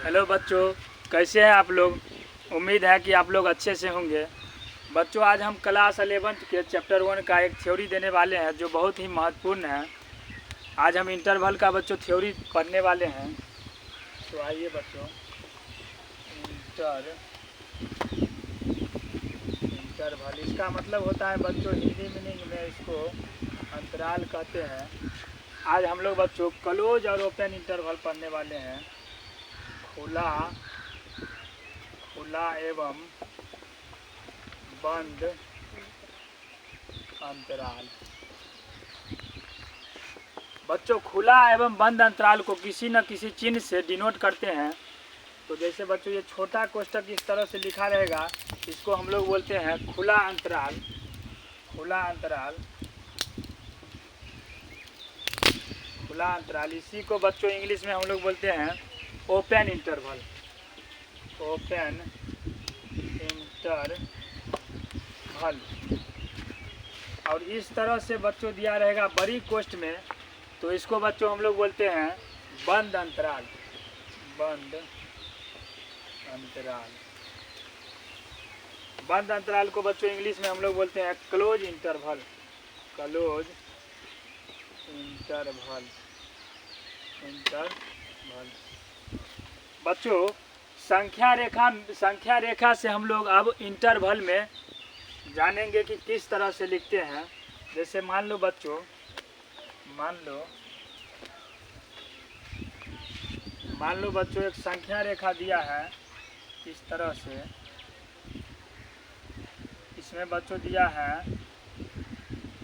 Hello बच्चों, कैसे हैं आप लोग। उम्मीद है कि आप लोग अच्छे से होंगे। बच्चों, आज हम क्लास 11th के चैप्टर 1 का एक थ्योरी देने वाले हैं जो बहुत ही महत्वपूर्ण है। आज हम इंटरवल का बच्चों थ्योरी पढ़ने वाले हैं। तो आइए बच्चों, इंटरवल इसका मतलब होता है बच्चों, हिंदी मीनिंग में इसको अंतराल कहते हैं। आज हम लोग बच्चों क्लोज और ओपन इंटरवल पढ़ने वाले हैं। खुला एवं बंद अंतराल। बच्चों, खुला एवं बंद अंतराल को किसी न किसी चिन्ह से डिनोट करते हैं। तो जैसे बच्चों ये छोटा कोष्टक इस तरह से लिखा रहेगा, इसको हम लोग बोलते हैं खुला अंतराल। खुला अंतराल इसी को बच्चों इंग्लिश में हम लोग बोलते हैं ओपन इंटरवल। और इस तरह से बच्चों दिया रहेगा बड़ी कोष्ट में, तो इसको बच्चों हम लोग बोलते हैं बंद अंतराल। बंद अंतराल को बच्चों इंग्लिश में हम लोग बोलते हैं क्लोज इंटरवल। बच्चों, संख्या रेखा से हम लोग अब इंटरवल में जानेंगे कि किस तरह से लिखते हैं। जैसे मान लो बच्चों, एक संख्या रेखा दिया है इस तरह से। इसमें बच्चों दिया है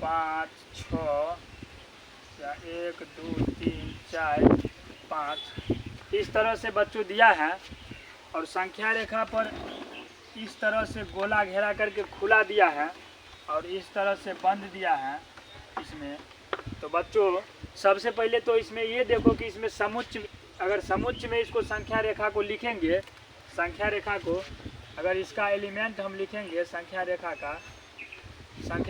5, 6 या 1, 2, 3, 4, 5 इस तरह से बच्चों दिया है। और संख्या रेखा पर इस तरह से गोला घेरा करके खुला दिया है और इस तरह से बंद दिया है इसमें। तो बच्चों सबसे पहले तो इसमें ये देखो कि इसमें समुच्च में इसको संख्या रेखा को लिखेंगे। संख्या रेखा को अगर इसका एलिमेंट हम लिखेंगे, संख्या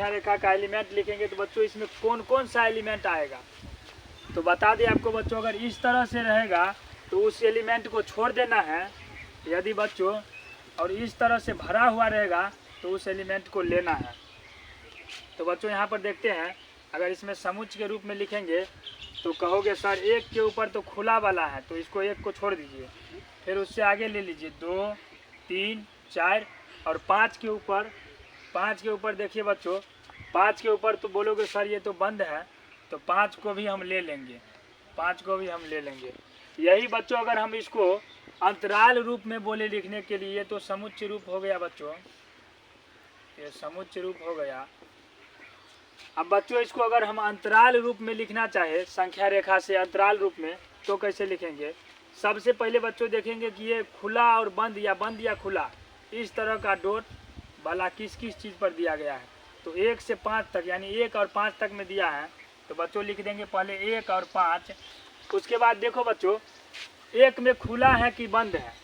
रेखा का एलिमेंट लिखेंगे तो बच्चों इसमें कौन कौन सा एलिमेंट आएगा। तो बता दें आपको बच्चों, अगर इस तरह से रहेगा तो उस एलिमेंट को छोड़ देना है। यदि बच्चों और इस तरह से भरा हुआ रहेगा तो उस एलिमेंट को लेना है। तो बच्चों यहाँ पर देखते हैं, अगर इसमें समुच्च के रूप में लिखेंगे तो कहोगे सर 1 के ऊपर तो खुला वाला है, तो इसको 1 को छोड़ दीजिए। फिर उससे आगे ले लीजिए 2, 3, 4 और 5 के ऊपर देखिए बच्चों, 5 के ऊपर तो बोलोगे सर ये तो बंद है, तो 5 को भी हम ले लेंगे। यही बच्चों अगर हम इसको अंतराल रूप में बोले लिखने के लिए तो समुच्च रूप हो गया बच्चों, ये समुच्च रूप हो गया। अब बच्चों इसको अगर हम अंतराल रूप में लिखना चाहे संख्या रेखा से अंतराल रूप में, तो कैसे लिखेंगे। सबसे पहले बच्चों देखेंगे कि ये खुला और बंद या खुला इस तरह का डॉट वाला किस किस चीज़ पर दिया गया है। तो 1 से 5 तक यानी 1 और 5 तक में दिया है, तो बच्चों लिख देंगे पहले 1 और 5। उसके बाद देखो बच्चों 1 में खुला है कि बंद है,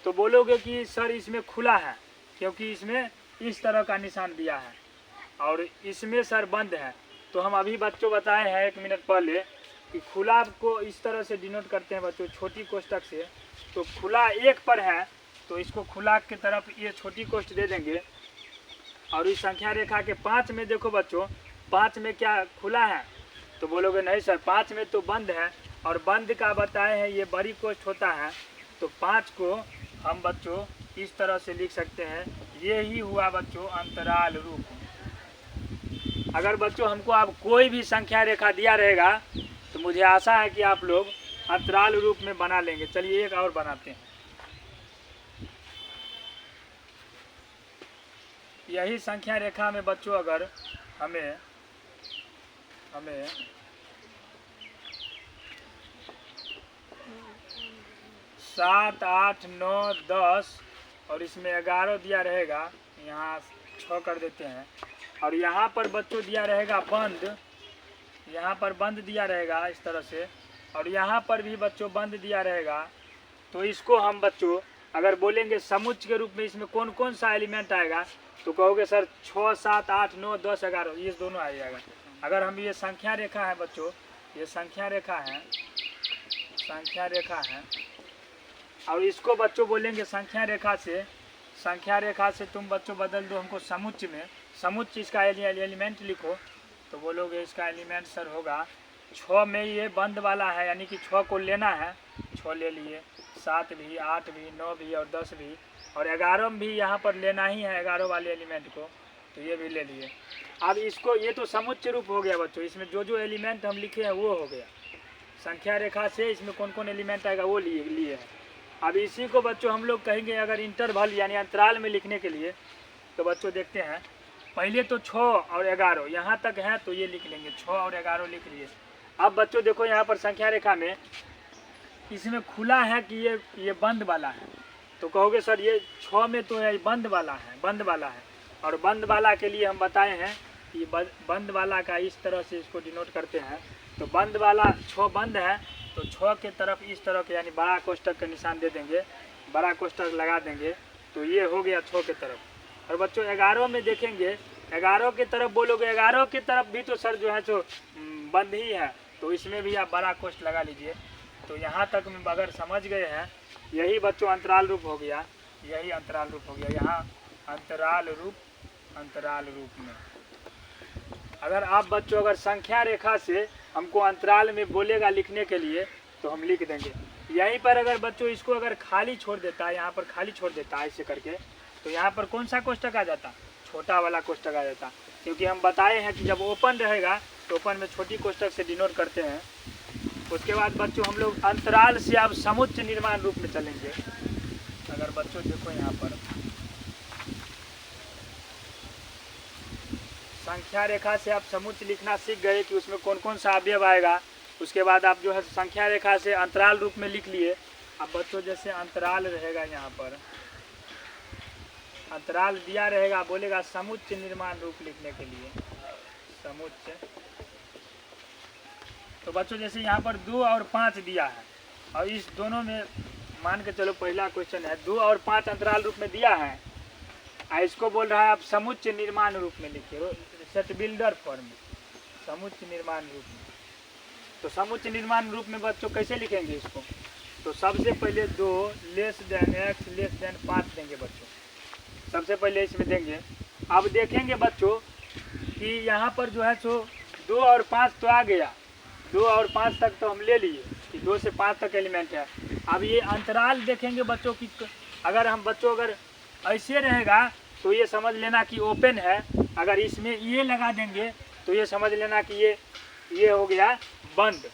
तो बोलोगे कि सर इसमें खुला है क्योंकि इसमें इस तरह का निशान दिया है, और इसमें सर बंद है। तो हम अभी बच्चों बताए हैं 1 मिनट पहले कि खुला को इस तरह से डिनोट करते हैं बच्चों छोटी कोष्टक से। तो खुला 1 पर है तो इसको खुला की तरफ ये छोटी कोष्ट दे देंगे। और इस संख्या रेखा के 5 में देखो बच्चों, 5 में क्या खुला है, तो बोलोगे नहीं सर 5 में तो बंद है, और बंद का बताए हैं ये बड़ी कोष्ट होता है। तो 5 को हम बच्चों इस तरह से लिख सकते हैं। ये ही हुआ बच्चों अंतराल रूप। अगर बच्चों हमको अब कोई भी संख्या रेखा दिया रहेगा तो मुझे आशा है कि आप लोग अंतराल रूप में बना लेंगे। चलिए एक और बनाते हैं। यही संख्या रेखा में बच्चों अगर हमें 7, 8, 9, 10 और इसमें 11 दिया रहेगा, यहाँ 6 कर देते हैं। और यहाँ पर बच्चों दिया रहेगा बंद, यहाँ पर बंद दिया रहेगा इस तरह से, और यहाँ पर भी बच्चों बंद दिया रहेगा। तो इसको हम बच्चों अगर बोलेंगे समुच्च के रूप में इसमें कौन कौन सा एलिमेंट आएगा, तो कहोगे सर 6, 7, 8, 9, 10, 11 ये दोनों आ जाएगा। अगर हम ये संख्या रेखा है बच्चों, ये संख्या रेखा है, और इसको बच्चों बोलेंगे संख्या रेखा से तुम बच्चों बदल दो हमको समुच्च में। समुच्च इसका एलिमेंट लिखो, तो बोलोगे इसका एलिमेंट सर होगा 6 में ये बंद वाला है, यानी कि 6 को लेना है, 6 ले लिए, 7 भी, 8 भी, 9 भी और 10 भी, और 11 में भी यहाँ पर लेना ही है 11 वाले एलिमेंट को, तो ये भी ले लिए। अब इसको, ये तो समुच्च रूप हो गया बच्चों, इसमें जो एलिमेंट हम लिखे हैं वो हो गया। संख्या रेखा से इसमें कौन कौन एलिमेंट आएगा वो लिए हैं। अब इसी को बच्चों हम लोग कहेंगे अगर इंटरवल यानी अंतराल में लिखने के लिए, तो बच्चों देखते हैं पहले तो 6 और 11 यहाँ तक है, तो ये लिख लेंगे 6 और 11 लिख लिए। अब बच्चों देखो यहाँ पर संख्या रेखा में इसमें खुला है कि ये बंद वाला है, तो कहोगे सर ये 6 में तो ये बंद वाला है। और बंद वाला के लिए हम बताए हैं कि बंद वाला का इस तरह से इसको डिनोट करते हैं। तो बंद वाला 6 बंद है, तो 6 के तरफ इस तरह के यानी बड़ा कोष्ठक का निशान दे देंगे, बड़ा कोष्ठक लगा देंगे, तो ये हो गया 6 के तरफ। और बच्चों 11 में देखेंगे, 11 की तरफ बोलोगे 11 की तरफ भी तो सर जो है सो बंद ही है, तो इसमें भी आप बड़ा कोष्ठ लगा लीजिए। तो यहाँ तक में अगर समझ गए हैं, यही बच्चों अंतराल रूप हो गया, यही अंतराल रूप हो गया। यहाँ अंतराल रूप में अगर आप बच्चों अगर संख्या रेखा से हमको अंतराल में बोलेगा लिखने के लिए, तो हम लिख देंगे। यहीं पर अगर बच्चों इसको अगर खाली छोड़ देता है, यहाँ पर खाली छोड़ देता है ऐसे करके, तो यहाँ पर कौन सा कोष्ठक आ जाता? छोटा वाला कोष्ठक आ जाता, क्योंकि हम बताए हैं कि जब ओपन रहेगा तो ओपन में छोटी कोष्ठक से डिनोट करते हैं। उसके बाद बच्चों हम लोग अंतराल से अब समुच्च निर्माण रूप में चलेंगे। अगर बच्चों देखो यहाँ पर संख्या रेखा से आप समुच्च लिखना सीख गए कि उसमें कौन कौन सा अवयव आएगा। उसके बाद आप जो है संख्या रेखा से अंतराल रूप में लिख लिए। अब बच्चों जैसे अंतराल रहेगा, यहाँ पर अंतराल दिया रहेगा, बोलेगा समुच्च निर्माण रूप लिखने के लिए समुच्च। तो बच्चों जैसे यहाँ पर 2 और 5 दिया है, और इस दोनों में मान के चलो पहला क्वेश्चन है 2 और 5 अंतराल रूप में दिया है, इसको बोल रहा है आप समुच्च निर्माण रूप में लिखिए, सेट बिल्डर फॉर्म में, समुच्च निर्माण रूप में। तो समुच्च निर्माण रूप में बच्चों कैसे लिखेंगे इसको? तो सबसे पहले 2 less than x less than 5 देंगे बच्चों, सबसे पहले इसमें देंगे। अब देखेंगे बच्चों कि यहाँ पर जो है सो 2 और 5 तो आ गया, 2 और 5 तक तो हम ले लिए कि 2 से 5 तक एलिमेंट है। अब ये अंतराल देखेंगे बच्चों की, अगर हम बच्चों अगर ऐसे रहेगा तो ये समझ लेना कि ओपन है, अगर इसमें ये लगा देंगे तो ये समझ लेना कि ये हो गया बंद।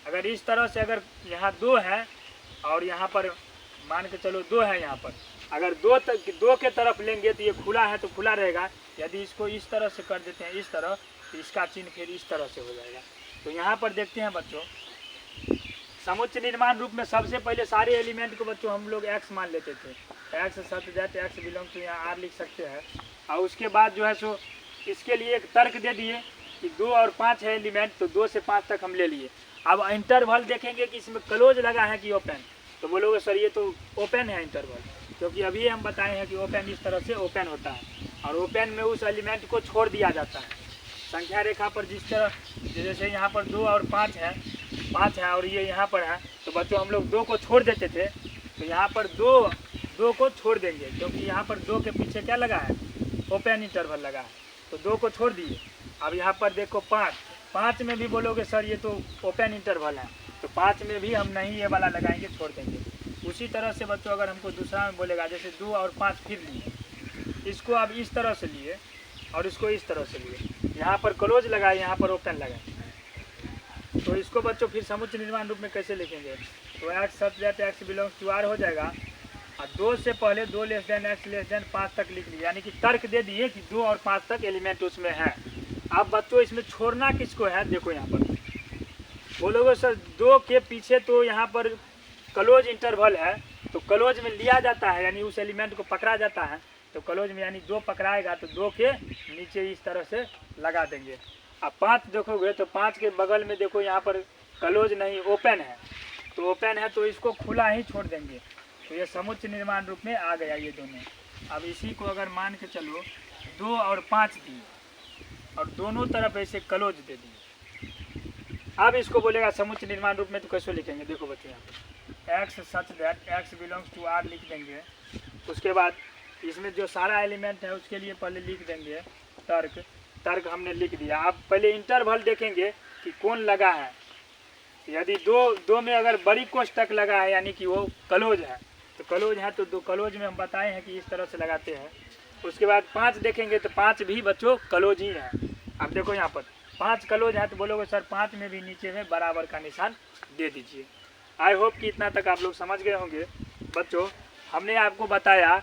अगर इस तरह से अगर यहाँ 2 है और यहाँ पर मान के चलो 2 है, यहाँ पर अगर 2 के तरफ लेंगे तो ये खुला है तो खुला रहेगा। यदि इसको इस तरह से कर देते हैं इस तरह, तो इसका चिन्ह फिर इस तरह से हो जाएगा। तो यहाँ पर देखते हैं बच्चों समुच्च निर्माण रूप में सबसे पहले सारे एलिमेंट को बच्चों हम लोग x मान लेते थे, x सत्य दैट x बिलोंग टू, यहाँ r लिख सकते हैं। और उसके बाद जो है सो इसके लिए एक तर्क दे दिए कि 2 और 5 है एलिमेंट, तो 2 से 5 तक हम ले लिए। अब इंटरवल देखेंगे कि इसमें क्लोज लगा है कि ओपन, तो बोलोगे सर ये तो ओपन है इंटरवल, क्योंकि अभी हम बताए हैं कि ओपन इस तरह से ओपन होता है, और ओपन में उस एलिमेंट को छोड़ दिया जाता है। संख्या रेखा पर जिस तरह जैसे यहाँ पर 2 और 5 है और ये यहाँ पर है, तो बच्चों हम लोग 2 को छोड़ देते थे, तो यहाँ पर 2 को छोड़ देंगे, क्योंकि यहाँ पर 2 के पीछे क्या लगा है? ओपन इंटरवल लगा है, तो 2 को छोड़ दिए। अब यहाँ पर देखो 5 में भी बोलोगे सर ये तो ओपन इंटरवल है, तो 5 में भी हम नहीं ये वाला लगाएंगे, छोड़ देंगे। उसी तरह से बच्चों अगर हमको दूसरा में बोलेगा, जैसे 2 और 5 फिर लिए, इसको अब इस तरह से लिए और इसको इस तरह से लिए, यहाँ पर क्लोज लगाए, यहाँ पर ओपन लगाए, तो इसको बच्चों फिर समुच्च निर्माण रूप में कैसे लिखेंगे? तो x such that x belongs to r हो जाएगा, और 2 से पहले 2 less than x less than 5 तक लिख लिया, यानी कि तर्क दे दिए कि 2 और 5 तक एलिमेंट उसमें है। अब बच्चों इसमें छोड़ना किसको है? देखो यहाँ पर बोलोगे सर 2 के पीछे तो यहाँ पर क्लोज इंटरवल है, तो क्लोज में लिया जाता है, यानी उस एलिमेंट को पकड़ा जाता है, तो क्लोज में यानी 2 पकड़ाएगा तो 2 के नीचे इस तरह से लगा देंगे। अब 5 देखोगे तो 5 के बगल में देखो यहाँ पर क्लोज नहीं ओपन है, तो ओपन है तो इसको खुला ही छोड़ देंगे, तो ये समुच्च निर्माण रूप में आ गया ये दोनों। अब इसी को अगर मान के चलो 2 और 5 दिए और दोनों तरफ ऐसे क्लोज दे दिए, अब इसको बोलेगा समुच्च निर्माण रूप में, तो कैसे लिखेंगे? देखो बच्चों यहाँ पर X such that X belongs to R लिख देंगे। उसके बाद इसमें जो सारा एलिमेंट है उसके लिए पहले लिख देंगे तर्क। तर्क हमने लिख दिया। अब पहले इंटरवल देखेंगे कि कौन लगा है। यदि दो में अगर बड़ी कोष्टक लगा है यानी कि वो क्लोज है, तो क्लोज है तो दो क्लोज में हम बताए हैं कि इस तरह से लगाते हैं। उसके बाद 5 देखेंगे तो 5 भी बच्चों क्लोज ही है। अब देखो यहाँ पर 5 क्लोज है तो बोलोगे सर 5 में भी नीचे में बराबर का निशान दे दीजिए। आई होप कि इतना तक आप लोग समझ गए होंगे। बच्चों हमने आपको बताया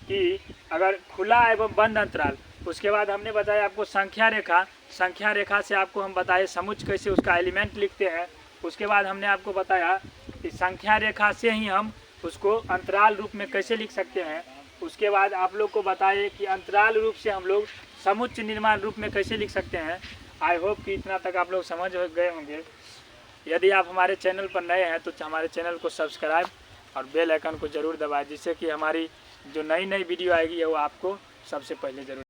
कि अगर खुला एवं बंद अंतराल, उसके बाद हमने बताया आपको संख्या रेखा। संख्या रेखा से आपको हम बताए समुच्चय कैसे उसका एलिमेंट लिखते हैं। उसके बाद हमने आपको बताया कि संख्या रेखा से ही हम उसको अंतराल रूप में कैसे लिख सकते हैं। उसके बाद आप लोग को बताए कि अंतराल रूप से हम लोग समुच्चय निर्माण रूप में कैसे लिख सकते हैं। आई होप कि इतना तक आप लोग समझ गए होंगे। यदि आप हमारे चैनल पर नए हैं तो हमारे चैनल को सब्सक्राइब और बेल आइकन को ज़रूर दबाएं, जिससे कि हमारी जो नई वीडियो आएगी वो आपको सबसे पहले ज़रूर